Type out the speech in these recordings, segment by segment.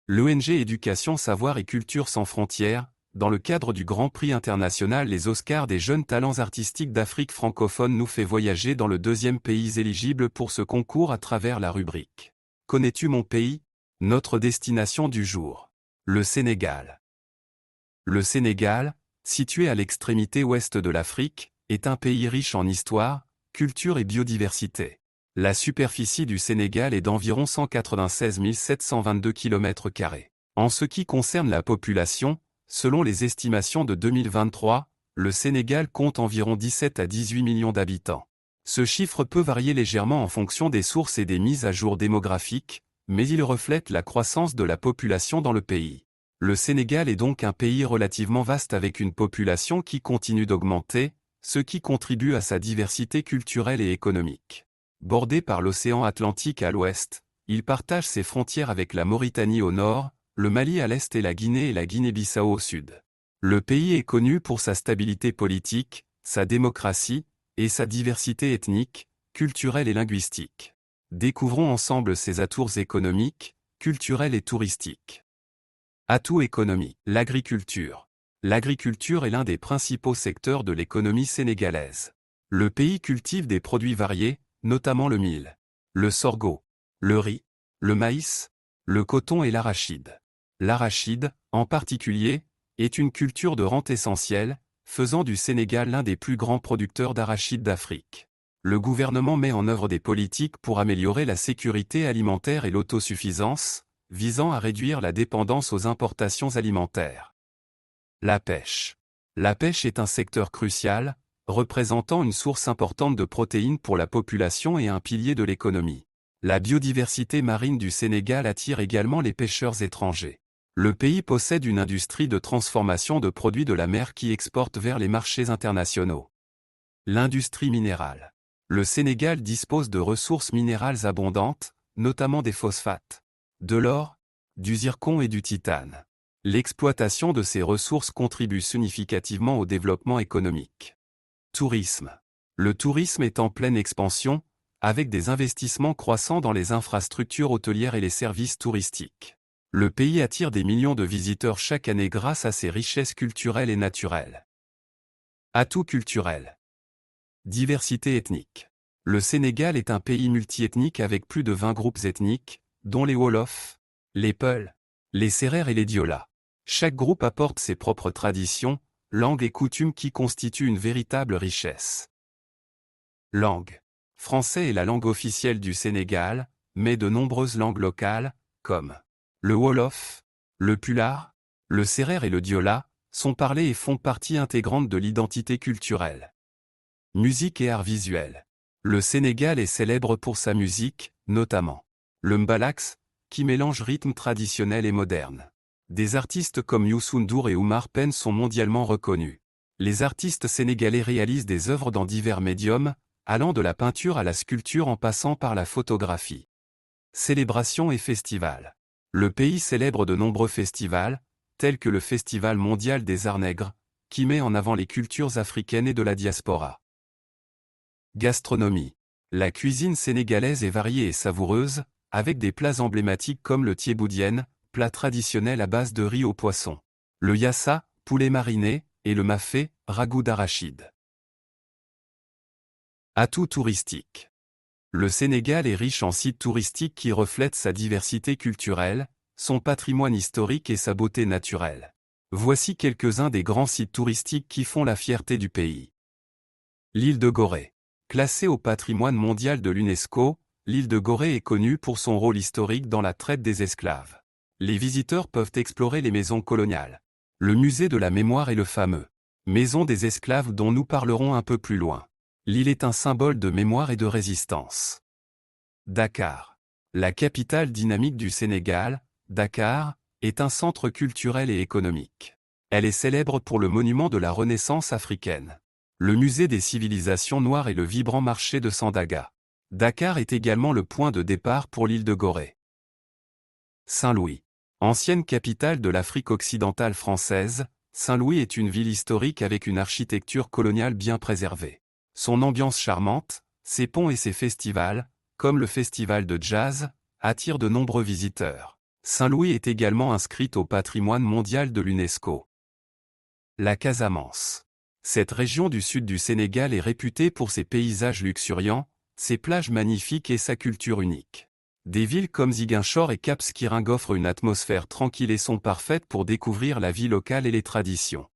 L'ONG Éducation, Savoir et Culture sans frontières, dans le cadre du Grand Prix international Les Oscars des jeunes talents artistiques d'Afrique francophone, nous fait voyager dans le deuxième pays éligible pour ce concours à travers la rubrique « Connais-tu mon pays ?». Notre destination du jour. Le Sénégal. Le Sénégal, situé à l'extrémité ouest de l'Afrique, est un pays riche en histoire, culture et biodiversité. La superficie du Sénégal est d'environ 196 722 km². En ce qui concerne la population, selon les estimations de 2023, le Sénégal compte environ 17 à 18 millions d'habitants. Ce chiffre peut varier légèrement en fonction des sources et des mises à jour démographiques, mais il reflète la croissance de la population dans le pays. Le Sénégal est donc un pays relativement vaste avec une population qui continue d'augmenter, ce qui contribue à sa diversité culturelle et économique. Bordé par l'océan Atlantique à l'ouest, il partage ses frontières avec la Mauritanie au nord, le Mali à l'est et la Guinée-Bissau au sud. Le pays est connu pour sa stabilité politique, sa démocratie, et sa diversité ethnique, culturelle et linguistique. Découvrons ensemble ses atouts économiques, culturels et touristiques. Atouts économiques. L'agriculture. L'agriculture est l'un des principaux secteurs de l'économie sénégalaise. Le pays cultive des produits variés, notamment le mil, le sorgho, le riz, le maïs, le coton et l'arachide. L'arachide, en particulier, est une culture de rente essentielle, faisant du Sénégal l'un des plus grands producteurs d'arachide d'Afrique. Le gouvernement met en œuvre des politiques pour améliorer la sécurité alimentaire et l'autosuffisance, visant à réduire la dépendance aux importations alimentaires. La pêche. La pêche est un secteur crucial, représentant une source importante de protéines pour la population et un pilier de l'économie. La biodiversité marine du Sénégal attire également les pêcheurs étrangers. Le pays possède une industrie de transformation de produits de la mer qui exporte vers les marchés internationaux. L'industrie minérale. Le Sénégal dispose de ressources minérales abondantes, notamment des phosphates, de l'or, du zircon et du titane. L'exploitation de ces ressources contribue significativement au développement économique. Tourisme. Le tourisme est en pleine expansion, avec des investissements croissants dans les infrastructures hôtelières et les services touristiques. Le pays attire des millions de visiteurs chaque année grâce à ses richesses culturelles et naturelles. Atouts culturels. Diversité ethnique. Le Sénégal est un pays multiethnique avec plus de 20 groupes ethniques, dont les Wolofs, les Peuls, les Sérères et les Diola. Chaque groupe apporte ses propres traditions, langues et coutumes qui constituent une véritable richesse. Langue. Français est la langue officielle du Sénégal, mais de nombreuses langues locales, comme le Wolof, le Pulaar, le Sérère et le Diola, sont parlées et font partie intégrante de l'identité culturelle. Musique et arts visuels. Le Sénégal est célèbre pour sa musique, notamment le mbalax, qui mélange rythme traditionnel et moderne. Des artistes comme Youssou N'Dour et Oumar Pène sont mondialement reconnus. Les artistes sénégalais réalisent des œuvres dans divers médiums, allant de la peinture à la sculpture en passant par la photographie. Célébrations et festivals. Le pays célèbre de nombreux festivals, tels que le Festival mondial des arts nègres, qui met en avant les cultures africaines et de la diaspora. Gastronomie. La cuisine sénégalaise est variée et savoureuse, avec des plats emblématiques comme le thiéboudienne, plat traditionnel à base de riz au poisson, le yassa, poulet mariné, et le mafé, ragoût d'arachide. Atouts touristiques. Le Sénégal est riche en sites touristiques qui reflètent sa diversité culturelle, son patrimoine historique et sa beauté naturelle. Voici quelques-uns des grands sites touristiques qui font la fierté du pays. L'île de Gorée. Classée au patrimoine mondial de l'UNESCO, l'île de Gorée est connue pour son rôle historique dans la traite des esclaves. Les visiteurs peuvent explorer les maisons coloniales, le musée de la mémoire et le fameux Maison des esclaves dont nous parlerons un peu plus loin. L'île est un symbole de mémoire et de résistance. Dakar. La capitale dynamique du Sénégal, Dakar, est un centre culturel et économique. Elle est célèbre pour le monument de la Renaissance africaine, le musée des civilisations noires et le vibrant marché de Sandaga. Dakar est également le point de départ pour l'île de Gorée. Saint-Louis. Ancienne capitale de l'Afrique occidentale française, Saint-Louis est une ville historique avec une architecture coloniale bien préservée. Son ambiance charmante, ses ponts et ses festivals, comme le festival de jazz, attirent de nombreux visiteurs. Saint-Louis est également inscrite au patrimoine mondial de l'UNESCO. La Casamance. Cette région du sud du Sénégal est réputée pour ses paysages luxuriants, ses plages magnifiques et sa culture unique. Des villes comme Ziguinchor et Cap Skirring offrent une atmosphère tranquille et sont parfaites pour découvrir la vie locale et les traditions.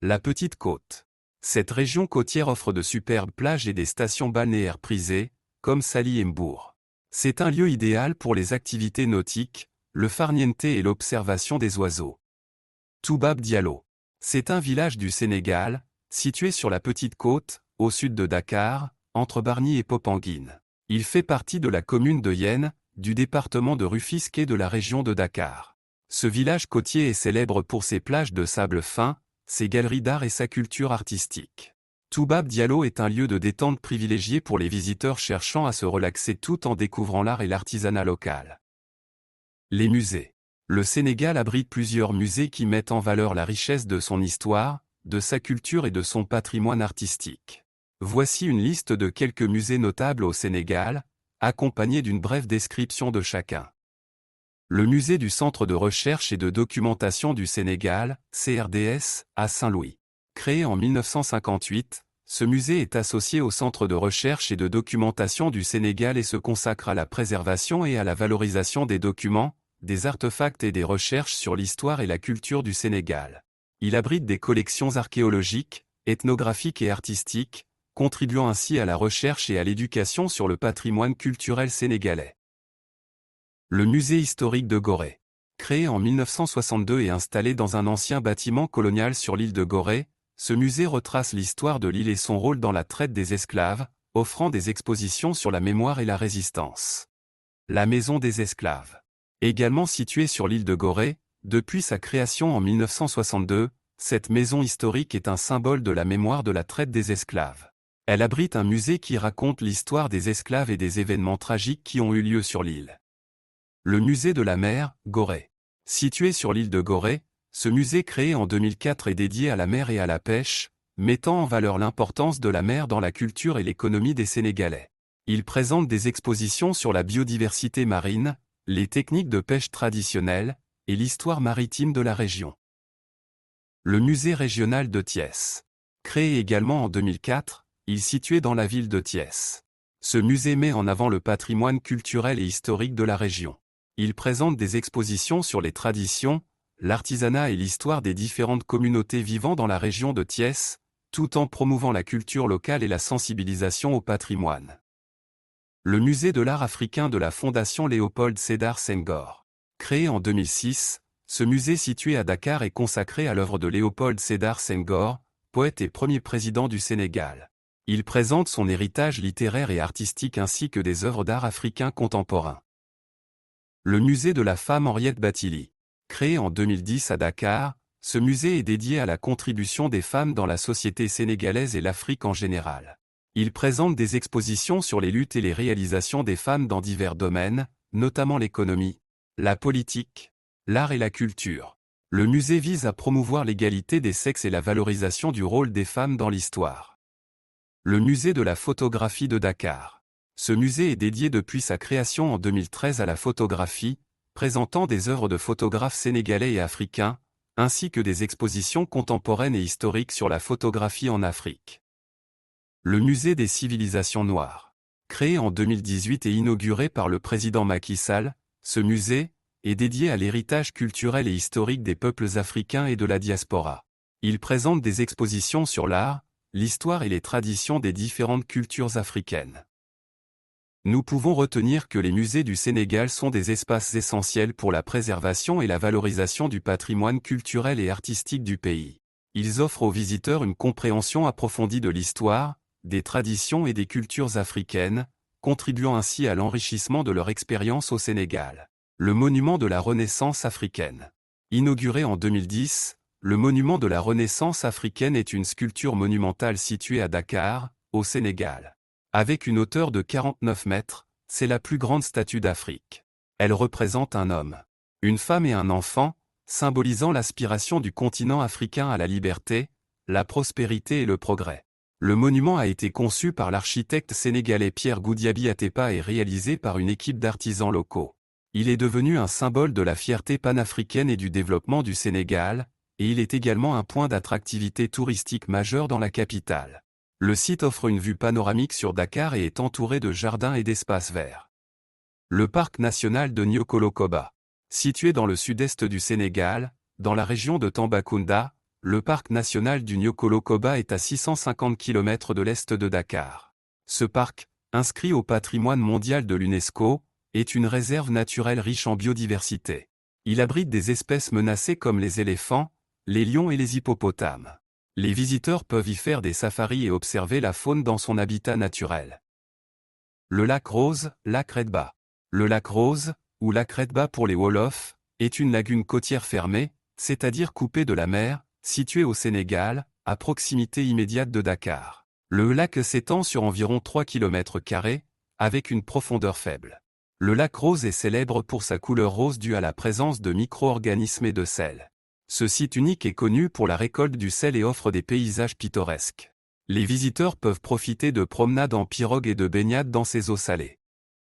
La Petite Côte. Cette région côtière offre de superbes plages et des stations balnéaires prisées, comme Sali et Mbour. C'est un lieu idéal pour les activités nautiques, le farniente et l'observation des oiseaux. Toubab Diallo. C'est un village du Sénégal, situé sur la Petite Côte, au sud de Dakar, entre Bargny et Popenguine. Il fait partie de la commune de Yène, du département de Rufisque et de la région de Dakar. Ce village côtier est célèbre pour ses plages de sable fin, ses galeries d'art et sa culture artistique. Toubab Diallo est un lieu de détente privilégié pour les visiteurs cherchant à se relaxer tout en découvrant l'art et l'artisanat local. Les musées. Le Sénégal abrite plusieurs musées qui mettent en valeur la richesse de son histoire, de sa culture et de son patrimoine artistique. Voici une liste de quelques musées notables au Sénégal, accompagnée d'une brève description de chacun. Le musée du Centre de recherche et de documentation du Sénégal, CRDS, à Saint-Louis. Créé en 1958, ce musée est associé au Centre de recherche et de documentation du Sénégal et se consacre à la préservation et à la valorisation des documents, des artefacts et des recherches sur l'histoire et la culture du Sénégal. Il abrite des collections archéologiques, ethnographiques et artistiques, contribuant ainsi à la recherche et à l'éducation sur le patrimoine culturel sénégalais. Le musée historique de Gorée. Créé en 1962 et installé dans un ancien bâtiment colonial sur l'île de Gorée, ce musée retrace l'histoire de l'île et son rôle dans la traite des esclaves, offrant des expositions sur la mémoire et la résistance. La Maison des esclaves. Également située sur l'île de Gorée, depuis sa création en 1962, cette maison historique est un symbole de la mémoire de la traite des esclaves. Elle abrite un musée qui raconte l'histoire des esclaves et des événements tragiques qui ont eu lieu sur l'île. Le musée de la mer, Gorée. Situé sur l'île de Gorée, ce musée créé en 2004 est dédié à la mer et à la pêche, mettant en valeur l'importance de la mer dans la culture et l'économie des Sénégalais. Il présente des expositions sur la biodiversité marine, les techniques de pêche traditionnelles, et l'histoire maritime de la région. Le musée régional de Thiès. Créé également en 2004, il est situé dans la ville de Thiès. Ce musée met en avant le patrimoine culturel et historique de la région. Il présente des expositions sur les traditions, l'artisanat et l'histoire des différentes communautés vivant dans la région de Thiès, tout en promouvant la culture locale et la sensibilisation au patrimoine. Le musée de l'art africain de la Fondation Léopold Sédar Senghor. Créé en 2006, ce musée situé à Dakar est consacré à l'œuvre de Léopold Sédar Senghor, poète et premier président du Sénégal. Il présente son héritage littéraire et artistique ainsi que des œuvres d'art africains contemporains. Le musée de la femme Henriette Bathily. Créé en 2010 à Dakar, ce musée est dédié à la contribution des femmes dans la société sénégalaise et l'Afrique en général. Il présente des expositions sur les luttes et les réalisations des femmes dans divers domaines, notamment l'économie, la politique, l'art et la culture. Le musée vise à promouvoir l'égalité des sexes et la valorisation du rôle des femmes dans l'histoire. Le musée de la photographie de Dakar. Ce musée est dédié depuis sa création en 2013 à la photographie, présentant des œuvres de photographes sénégalais et africains, ainsi que des expositions contemporaines et historiques sur la photographie en Afrique. Le musée des civilisations noires. Créé en 2018 et inauguré par le président Macky Sall, ce musée est dédié à l'héritage culturel et historique des peuples africains et de la diaspora. Il présente des expositions sur l'art, l'histoire et les traditions des différentes cultures africaines. Nous pouvons retenir que les musées du Sénégal sont des espaces essentiels pour la préservation et la valorisation du patrimoine culturel et artistique du pays. Ils offrent aux visiteurs une compréhension approfondie de l'histoire, des traditions et des cultures africaines, contribuant ainsi à l'enrichissement de leur expérience au Sénégal. Le monument de la Renaissance africaine. Inauguré en 2010, le monument de la Renaissance africaine est une sculpture monumentale située à Dakar, au Sénégal. Avec une hauteur de 49 mètres, c'est la plus grande statue d'Afrique. Elle représente un homme, une femme et un enfant, symbolisant l'aspiration du continent africain à la liberté, la prospérité et le progrès. Le monument a été conçu par l'architecte sénégalais Pierre Goudiaby Atepa et réalisé par une équipe d'artisans locaux. Il est devenu un symbole de la fierté panafricaine et du développement du Sénégal, et il est également un point d'attractivité touristique majeur dans la capitale. Le site offre une vue panoramique sur Dakar et est entouré de jardins et d'espaces verts. Le parc national de Niokolo-Koba. Situé dans le sud-est du Sénégal, dans la région de Tambacounda, le parc national du Niokolo-Koba est à 650 km de l'est de Dakar. Ce parc, inscrit au patrimoine mondial de l'UNESCO, est une réserve naturelle riche en biodiversité. Il abrite des espèces menacées comme les éléphants, les lions et les hippopotames. Les visiteurs peuvent y faire des safaris et observer la faune dans son habitat naturel. Le lac Rose, lac Redba. Le lac Rose, ou lac Redba pour les Wolofs, est une lagune côtière fermée, c'est-à-dire coupée de la mer, située au Sénégal, à proximité immédiate de Dakar. Le lac s'étend sur environ 3 km², avec une profondeur faible. Le lac Rose est célèbre pour sa couleur rose due à la présence de micro-organismes et de sel. Ce site unique est connu pour la récolte du sel et offre des paysages pittoresques. Les visiteurs peuvent profiter de promenades en pirogue et de baignades dans ses eaux salées.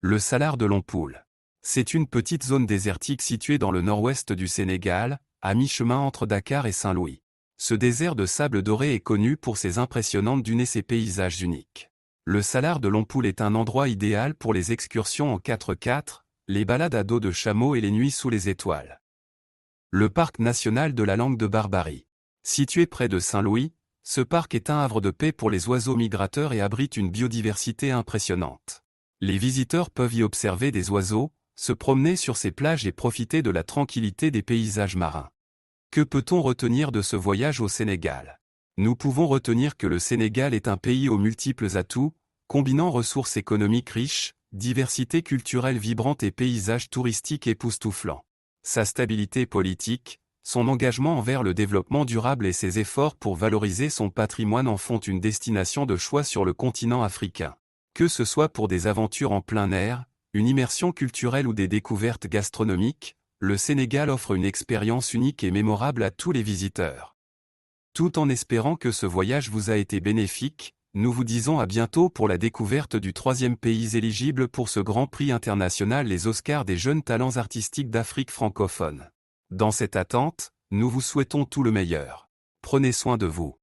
Le Salar de Lompoul. C'est une petite zone désertique située dans le nord-ouest du Sénégal, à mi-chemin entre Dakar et Saint-Louis. Ce désert de sable doré est connu pour ses impressionnantes dunes et ses paysages uniques. Le Salar de Lompoul est un endroit idéal pour les excursions en 4x4, les balades à dos de chameau et les nuits sous les étoiles. Le parc national de la Langue de Barbarie. Situé près de Saint-Louis, ce parc est un havre de paix pour les oiseaux migrateurs et abrite une biodiversité impressionnante. Les visiteurs peuvent y observer des oiseaux, se promener sur ses plages et profiter de la tranquillité des paysages marins. Que peut-on retenir de ce voyage au Sénégal? Nous pouvons retenir que le Sénégal est un pays aux multiples atouts, combinant ressources économiques riches, diversité culturelle vibrante et paysages touristiques époustouflants. Sa stabilité politique, son engagement envers le développement durable et ses efforts pour valoriser son patrimoine en font une destination de choix sur le continent africain. Que ce soit pour des aventures en plein air, une immersion culturelle ou des découvertes gastronomiques, le Sénégal offre une expérience unique et mémorable à tous les visiteurs. Tout en espérant que ce voyage vous a été bénéfique, nous vous disons à bientôt pour la découverte du troisième pays éligible pour ce Grand Prix international les Oscars des jeunes talents artistiques d'Afrique francophone. Dans cette attente, nous vous souhaitons tout le meilleur. Prenez soin de vous.